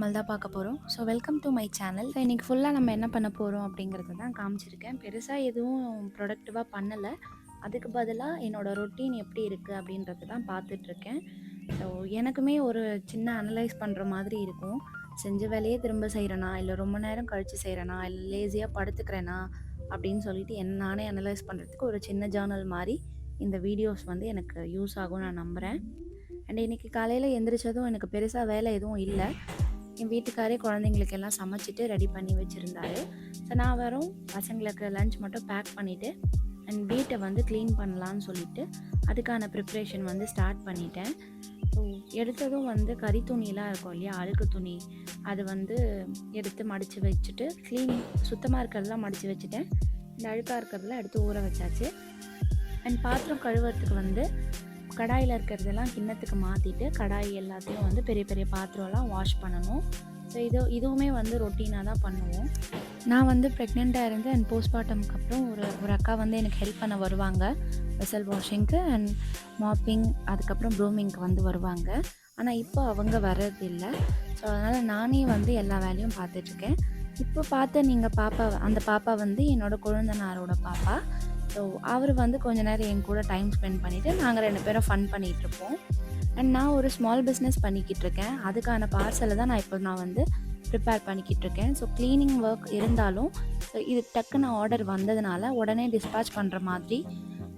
Normal தான் பார்க்க போகிறோம். So welcome to my channel. இன்றைக்கி ஃபுல்லாக நம்ம என்ன பண்ண போகிறோம் அப்படிங்கிறத தான் காமிச்சிருக்கேன். பெருசாக எதுவும் ப்ரொடக்டிவாக பண்ணலை. அதுக்கு பதிலாக என்னோடய ரொட்டீன் எப்படி இருக்குது அப்படின்றத தான் பார்த்துட்ருக்கேன். ஸோ எனக்குமே ஒரு சின்ன அனலைஸ் பண்ணுற மாதிரி இருக்கும். செஞ்ச வேலையே திரும்ப செய்கிறேனா, இல்லை ரொம்ப நேரம் கழித்து செய்கிறேனா, இல்லை லேசியாக படுத்துக்கிறேனா அப்படின்னு சொல்லிட்டு நானே அனலைஸ் பண்ணுறதுக்கு ஒரு சின்ன ஜேர்னல் மாதிரி இந்த வீடியோஸ் வந்து எனக்கு யூஸ் ஆகும் நான் நம்புகிறேன். அண்ட் இன்றைக்கி காலையில் எந்திரிச்சதும் எனக்கு பெருசாக வேலை எதுவும் இல்லை. என் வீட்டுக்காரே குழந்தைங்களுக்கு எல்லாம் சமைச்சிட்டு ரெடி பண்ணி வச்சுருந்தாரு. ஸோ நான் வரும் பசங்களுக்கு லஞ்ச் மட்டும் பேக் பண்ணிவிட்டு அண்ட் வீட்டை வந்து க்ளீன் பண்ணலான்னு சொல்லிவிட்டு அதுக்கான ப்ரிப்ரேஷன் வந்து ஸ்டார்ட் பண்ணிட்டேன். ஸோ எடுத்ததும் வந்து கறி துணியெலாம் இருக்கும் இல்லையா, அழுக்கு துணி, அது வந்து எடுத்து மடித்து வச்சுட்டு சுத்தமாக இருக்கிறதெல்லாம் மடித்து வச்சுட்டேன். இந்த அழுக்காக இருக்கிறதெல்லாம் எடுத்து ஊற வச்சாச்சு. அண்ட் பாத்திரம் கழுவுறதுக்கு வந்து கடாயில் இருக்கிறதெல்லாம் கிண்ணத்துக்கு மாற்றிட்டு கடாய் எல்லாத்தையும் வந்து பெரிய பெரிய பாத்திரம்லாம் வாஷ் பண்ணணும். ஸோ இதுவுமே வந்து ரொட்டீனாக தான் பண்ணுவோம். நான் வந்து ப்ரெக்னெண்ட்டாக இருந்து அண்ட் போஸ்ட்மார்ட்டம்க்கு அப்புறம் ஒரு அக்கா வந்து எனக்கு ஹெல்ப் பண்ண வருவாங்க, வெசல் வாஷிங்க்கு அண்ட் மாப்பிங், அதுக்கப்புறம் ப்ரூமிங்க்கு வந்து வருவாங்க. ஆனால் இப்போ அவங்க வர்றதில்லை. ஸோ அதனால் நானே வந்து எல்லா வேலையும் பார்த்துட்ருக்கேன். இப்போ பார்த்த நீங்கள் அந்த பாப்பா வந்து என்னோடய கொழுந்தனாரோட பாப்பா. ஸோ அவர் வந்து கொஞ்ச நேரம் என் கூட டைம் ஸ்பெண்ட் பண்ணிவிட்டு நாங்கள் 2 பேரும் ஃபன் பண்ணிகிட்ருப்போம். அண்ட் நான் ஒரு ஸ்மால் பிஸ்னஸ் பண்ணிக்கிட்டு இருக்கேன். அதுக்கான பார்சலை தான் நான் வந்து ப்ரிப்பேர் பண்ணிக்கிட்டு இருக்கேன். ஸோ க்ளீனிங் ஒர்க் இருந்தாலும் இது டக்குன்னு ஆர்டர் வந்ததுனால உடனே டிஸ்பேச் பண்ணுற மாதிரி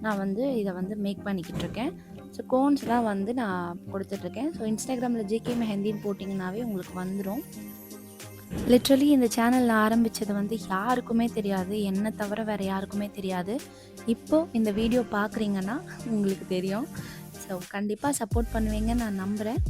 நான் வந்து இதை வந்து மேக் பண்ணிக்கிட்டு இருக்கேன். ஸோ கோன்ஸ் தான் வந்து நான் கொடுத்துட்ருக்கேன். ஸோ இன்ஸ்டாகிராமில் ஜேகே மெஹந்தின்னு போட்டிங்கனாவே உங்களுக்கு வந்துடும். லிட்ரலி இந்த சேனல் நான் ஆரம்பித்தது வந்து யாருக்குமே தெரியாது, என்னை தவிர வேறு யாருக்குமே தெரியாது. இப்போது இந்த வீடியோ பார்க்குறீங்கன்னா உங்களுக்கு தெரியும். ஸோ கண்டிப்பாக சப்போர்ட் பண்ணுவீங்கன்னு நான் நம்புகிறேன்.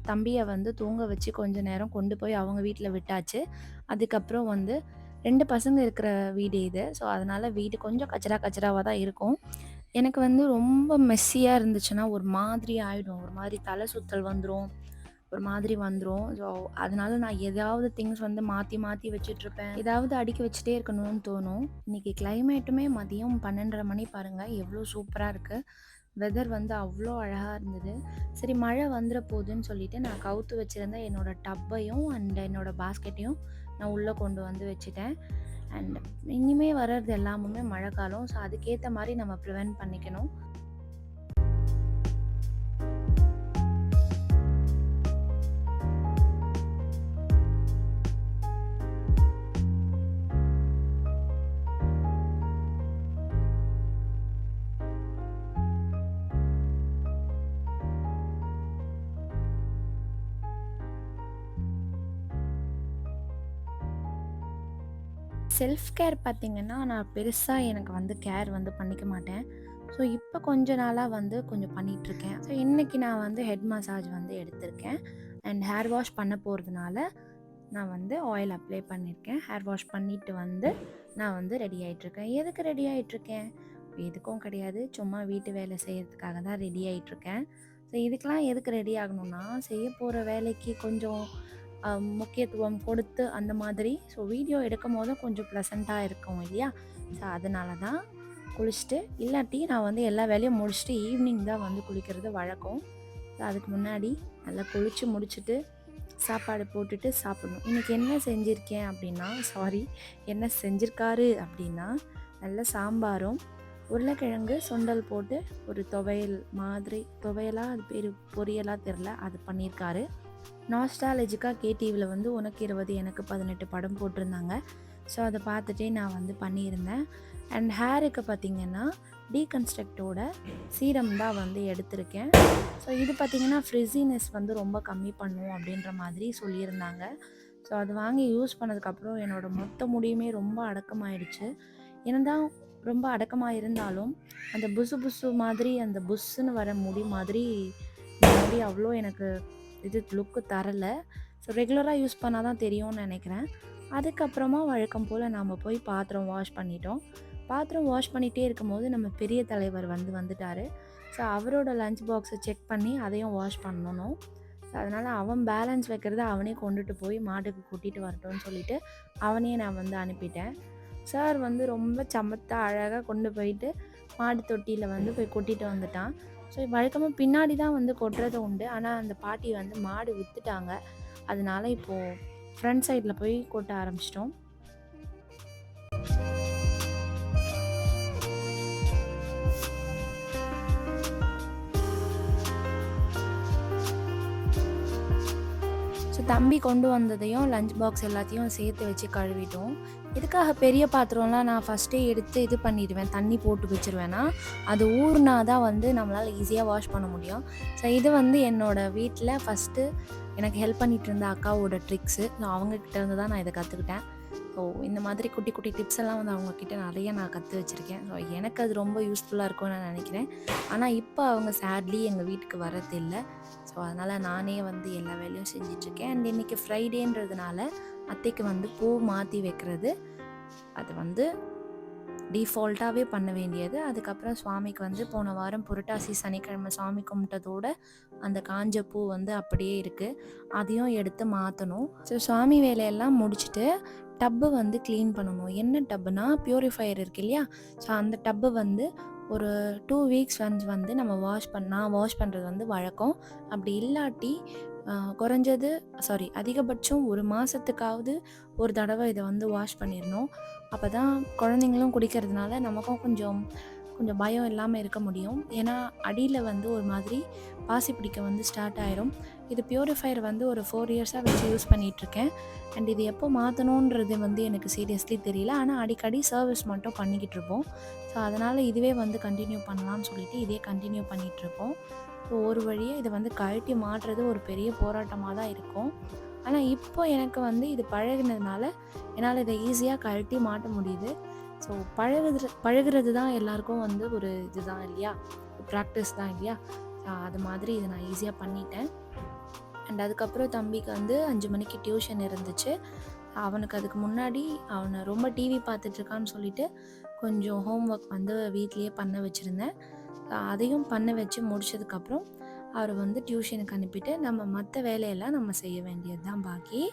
தம்பியை வந்து தூங்க வச்சு கொஞ்ச நேரம் கொண்டு போய் அவங்க வீட்டில் விட்டாச்சு. அதுக்கப்புறம் வந்து 2 பசங்க இருக்கிற வீடு இது. ஸோ அதனால் வீடு கொஞ்சம் கச்சராவாக தான் இருக்கும். எனக்கு வந்து ரொம்ப மெஸ்ஸியாக இருந்துச்சுன்னா ஒரு மாதிரி ஆகிடும், ஒரு மாதிரி தலை சுற்றல் வந்துடும், ஒரு மாதிரி வந்துடும். ஸோ அதனால நான் ஏதாவது திங்ஸ் வந்து மாற்றி மாற்றி வச்சிட்ருப்பேன். ஏதாவது அடுக்கி வச்சுட்டே இருக்கணும்னு தோணும். இன்றைக்கி கிளைமேட்டுமே மதியம் 12:30 மணி பாருங்கள், எவ்வளோ சூப்பராக இருக்குது. வெதர் வந்து அவ்வளோ அழகாக இருந்தது. சரி மழை வந்துட போகுதுன்னு சொல்லிவிட்டு நான் கவுத்து வச்சுருந்த என்னோடய டப்பையும் அண்ட் என்னோடய பாஸ்கெட்டையும் நான் உள்ளே கொண்டு வந்து வச்சுட்டேன். அண்ட் இனிமேல் வர்றது எல்லாமுமே மழை காலம். ஸோ அதுக்கேற்ற மாதிரி நம்ம ப்ரிவென்ட் பண்ணிக்கணும். செல்ஃப் கேர் பார்த்திங்கன்னா, நான் பெருசாக எனக்கு வந்து கேர் வந்து பண்ணிக்க மாட்டேன். ஸோ இப்போ கொஞ்ச நாளாக வந்து கொஞ்சம் பண்ணிகிட்ருக்கேன். ஸோ இன்றைக்கி நான் வந்து ஹெட் மசாஜ் வந்து எடுத்திருக்கேன். அண்ட் ஹேர் வாஷ் பண்ண போகிறதுனால நான் வந்து ஆயில் அப்ளை பண்ணியிருக்கேன். ஹேர் வாஷ் பண்ணிவிட்டு வந்து நான் வந்து ரெடி ஆகிட்ருக்கேன். எதுக்கு ரெடி ஆகிட்ருக்கேன்? எதுக்கும் கிடையாது, சும்மா வீட்டு வேலை செய்கிறதுக்காக தான் ரெடி ஆகிட்ருக்கேன். ஸோ இதுக்கெலாம் எதுக்கு ரெடி ஆகணும்னா, செய்ய போகிற வேலைக்கு கொஞ்சம் முக்கியத்துவம் கொடுத்து அந்த மாதிரி. ஸோ வீடியோ எடுக்கும் போதும் கொஞ்சம் ப்ளசண்ட்டாக இருக்கும் இல்லையா? ஸோ அதனால தான் குளிச்சுட்டு, இல்லாட்டி நான் வந்து எல்லா வேலையும் முடிச்சுட்டு ஈவினிங் தான் வந்து குளிக்கிறது வழக்கம். ஸோ அதுக்கு முன்னாடி நல்லா குளித்து முடிச்சுட்டு சாப்பாடு போட்டுட்டு சாப்பிடணும். இன்றைக்கி என்ன செஞ்சுருக்கேன் அப்படின்னா, என்ன செஞ்சுருக்காரு அப்படின்னா, நல்ல சாம்பாரும் உருளைக்கிழங்கு சுண்டல் போட்டு ஒரு துவையல் மாதிரி, துவையலாக அது பேர் பொரியலாக தெரில, அது பண்ணியிருக்காரு. நாஸ்டாலஜிக்காக கேடிவியில் வந்து உனக்கு 20 எனக்கு 18 படம் போட்டிருந்தாங்க. ஸோ அதை பார்த்துட்டே நான் வந்து பண்ணியிருந்தேன். அண்ட் ஹேருக்கு பார்த்திங்கன்னா டீகன்ஸ்ட்ரக்டோட சீரம் தான் வந்து எடுத்திருக்கேன். ஸோ இது பார்த்திங்கன்னா ஃப்ரிஸினஸ் வந்து ரொம்ப கம்மி பண்ணும் அப்படின்ற மாதிரி சொல்லியிருந்தாங்க. ஸோ அது வாங்கி யூஸ் பண்ணதுக்கப்புறம் என்னோடய மொத்த முடியுமே ரொம்ப அடக்கமாயிடுச்சு. என்னதான் ரொம்ப அடக்கமாக இருந்தாலும் அந்த புசு மாதிரி, அந்த புஷ்ஷுன்னு வர முடி மாதிரி முடி அவ்வளோ எனக்கு இது லுக்கு தரலை. ஸோ ரெகுலராக யூஸ் பண்ணால் தான் தெரியும்னு நினைக்கிறேன். அதுக்கப்புறமா வழக்கம் போல் நாம் போய் பாத்திரம் வாஷ் பண்ணிட்டோம். பாத்திரம் வாஷ் பண்ணிகிட்டே இருக்கும்போது நம்ம பெரிய தலைவர் வந்துட்டார். ஸோ அவரோட லஞ்ச் பாக்ஸை செக் பண்ணி அதையும் வாஷ் பண்ணணும். ஸோ அதனால் அவன் பேலன்ஸ் வைக்கிறத அவனே கொண்டுட்டு போய் மாட்டுக்கு கூட்டிகிட்டு வரட்டும்னு சொல்லிவிட்டு அவனையே நான் வந்து அனுப்பிட்டேன். சார் வந்து ரொம்ப சமத்தாக அழகாக கொண்டு போயிட்டு மாடு தொட்டியில் வந்து போய் கொட்டிட்டு வந்துட்டான். ஸோ வழக்கமாக பின்னாடி தான் வந்து கொட்டுறது உண்டு. ஆனால் அந்த பாட்டி வந்து மாடு விற்றுட்டாங்க. அதனால இப்போது ஃப்ரண்ட் சைடில் போய் கொட்ட ஆரம்பிச்சிட்டோம். ஸோ தம்பி கொண்டு வந்ததையும் லஞ்ச் பாக்ஸ் எல்லாத்தையும் சேர்த்து வச்சு கழுவிட்டோம். இதுக்காக பெரிய பாத்திரம்லாம் நான் ஃபஸ்ட்டே எடுத்து இது பண்ணிடுவேன், தண்ணி போட்டு வச்சுருவேன்னா அது ஊறுனா தான் வந்து நம்மளால் ஈஸியாக வாஷ் பண்ண முடியும். ஸோ இது வந்து என்னோடய வீட்டில் ஃபஸ்ட்டு எனக்கு ஹெல்ப் பண்ணிகிட்டு இருந்த அக்காவோட ட்ரிக்ஸு. ஸோ அவங்கக்கிட்ட இருந்து தான் நான் இதை கற்றுக்கிட்டேன். ஸோ இந்த மாதிரி குட்டி குட்டி டிப்ஸ் எல்லாம் வந்து அவங்கக்கிட்ட நிறைய நான் கற்று வச்சுருக்கேன். ஸோ எனக்கு அது ரொம்ப யூஸ்ஃபுல்லாக இருக்கும்னு நான் நினைக்கிறேன். ஆனால் இப்போ அவங்க சேட்லி எங்கள் வீட்டுக்கு வரதில்லை. ஸோ அதனால் நானே வந்து எல்லா வேலையும் செஞ்சிட்ருக்கேன். அண்ட் இன்றைக்கி ஃப்ரைடேன்றதுனால அத்தைக்கு வந்து பூ மாற்றி வைக்கிறது அது வந்து டிஃபால்ட்டாகவே பண்ண வேண்டியது. அதுக்கப்புறம் சுவாமிக்கு வந்து போன வாரம் புரட்டாசி சனிக்கிழமை சாமி கும்பிட்டதோட அந்த காஞ்ச பூ வந்து அப்படியே இருக்குது, அதையும் எடுத்து மாற்றணும். ஸோ சுவாமி வேலையெல்லாம் முடிச்சுட்டு டப்பு வந்து க்ளீன் பண்ணணும். என்ன டப்புனா ப்யூரிஃபையர் இருக்கு இல்லையா? ஸோ அந்த டப்பு வந்து ஒரு 2 வீக்ஸ் ஒன்ஸ் வந்து நம்ம நான் வாஷ் பண்ணுறது வந்து வழக்கம். அப்படி இல்லாட்டி குறைஞ்சது அதிகபட்சம் ஒரு மாதத்துக்காவது ஒரு தடவை இதை வந்து வாஷ் பண்ணிடணும். அப்போ தான் குழந்தைங்களும் குடிக்கிறதுனால நமக்கும் கொஞ்சம் பயம் இல்லாமல் இருக்க முடியும். ஏன்னா அடியில் வந்து ஒரு மாதிரி பாசி பிடிக்க வந்து ஸ்டார்ட் ஆயிரும். இது ப்யூரிஃபையர் வந்து ஒரு 4 இயர்ஸாக வச்சு யூஸ் பண்ணிகிட்ருக்கேன். அண்ட் இது எப்போ மாற்றணுன்றது வந்து எனக்கு சீரியஸ்லி தெரியல. ஆனால் அடிக்கடி சர்வீஸ் மட்டும் பண்ணிக்கிட்டு இருப்போம். ஸோ அதனால் இதுவே வந்து கண்டினியூ பண்ணலான்னு சொல்லிட்டு இதே கண்டினியூ பண்ணிகிட்ருப்போம். ஸோ ஒரு வழியாக இதை வந்து கழட்டி மாட்டுறது ஒரு பெரிய போராட்டமாக தான் இருக்கும். ஆனால் இப்போ எனக்கு வந்து இது பழகினதுனால என்னால் இதை ஈஸியாக கழட்டி மாட்ட முடியுது. ஸோ பழகுறது தான் எல்லாருக்கும் வந்து ஒரு இதுதான் இல்லையா, ப்ராக்டிஸ் தான் இல்லையா? அது மாதிரி இதை நான் ஈஸியாக பண்ணிட்டேன். அண்ட் அதுக்கப்புறம் தம்பிக்கு வந்து 5 மணிக்கு டியூஷன் இருந்துச்சு. அவனுக்கு அதுக்கு முன்னாடி அவனை ரொம்ப டிவி பார்த்துட்ருக்கான்னு சொல்லிட்டு கொஞ்சம் ஹோம் ஒர்க் வந்து வீட்லேயே பண்ண வச்சுருந்தேன். அதையும் பண்ண வச்சு முடிச்சதுக்கப்புறம் அவர் வந்து டியூஷனுக்கு அனுப்பிட்டு நம்ம மற்ற வேலையெல்லாம் நம்ம செய்ய வேண்டியது தான் பாக்கி.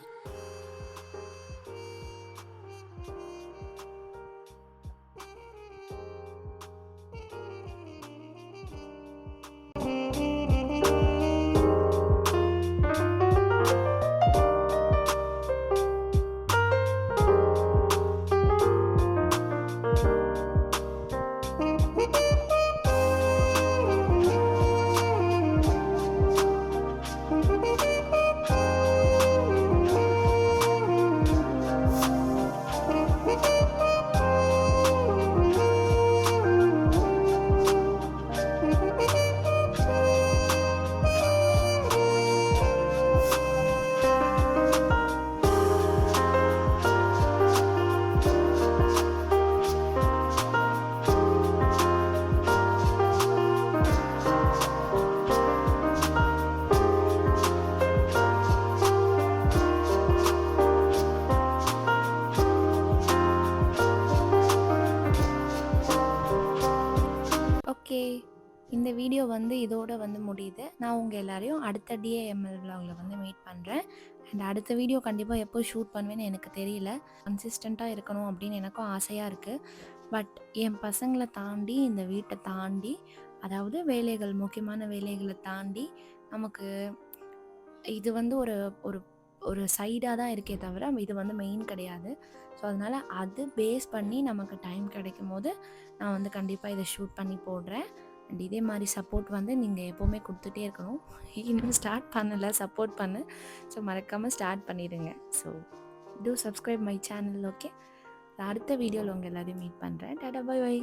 இந்த வீடியோ வந்து இதோட வந்து முடியுது. நான் உங்க எல்லாரையும் அடுத்த டிஏஎம்எல் விலாக்ல வந்து மீட் பண்றேன். அண்ட் அடுத்த வீடியோ கண்டிப்பா எப்போ ஷூட் பண்ணுவேன்னு எனக்கு தெரியல. கன்சிஸ்டன்ட்டா இருக்கணும் அப்படின்னு எனக்கும் ஆசையா இருக்கு. பட் என் பசங்கள தாண்டி, இந்த வீட்ட தாண்டி, அதாவது வேலைகள், முக்கியமான வேலைகள தாண்டி நமக்கு இது வந்து ஒரு ஒரு ஒரு சைடா தான் இருக்கே தவிர, இது வந்து மெயின் கிடையாது. ஸோ அதனால அது பேஸ் பண்ணி நமக்கு டைம் கிடைக்கும்போது, நான் வந்து கண்டிப்பா இத ஷூட் பண்ணி போடுறேன். அண்ட் இதே மாரி சப்போர்ட் வந்து நீங்க எப்பவுமே குடுத்துட்டே இருக்கணும். இன்னும் ஸ்டார்ட் பண்ணல, சப்போர்ட் பண்ண. ஸோ மறக்காம ஸ்டார்ட் பண்ணிடுங்க. So do subscribe my channel. Okay. அடுத்த வீடியோல உங்க எல்லாரையும் மீட் பண்றேன். Tata, bye by.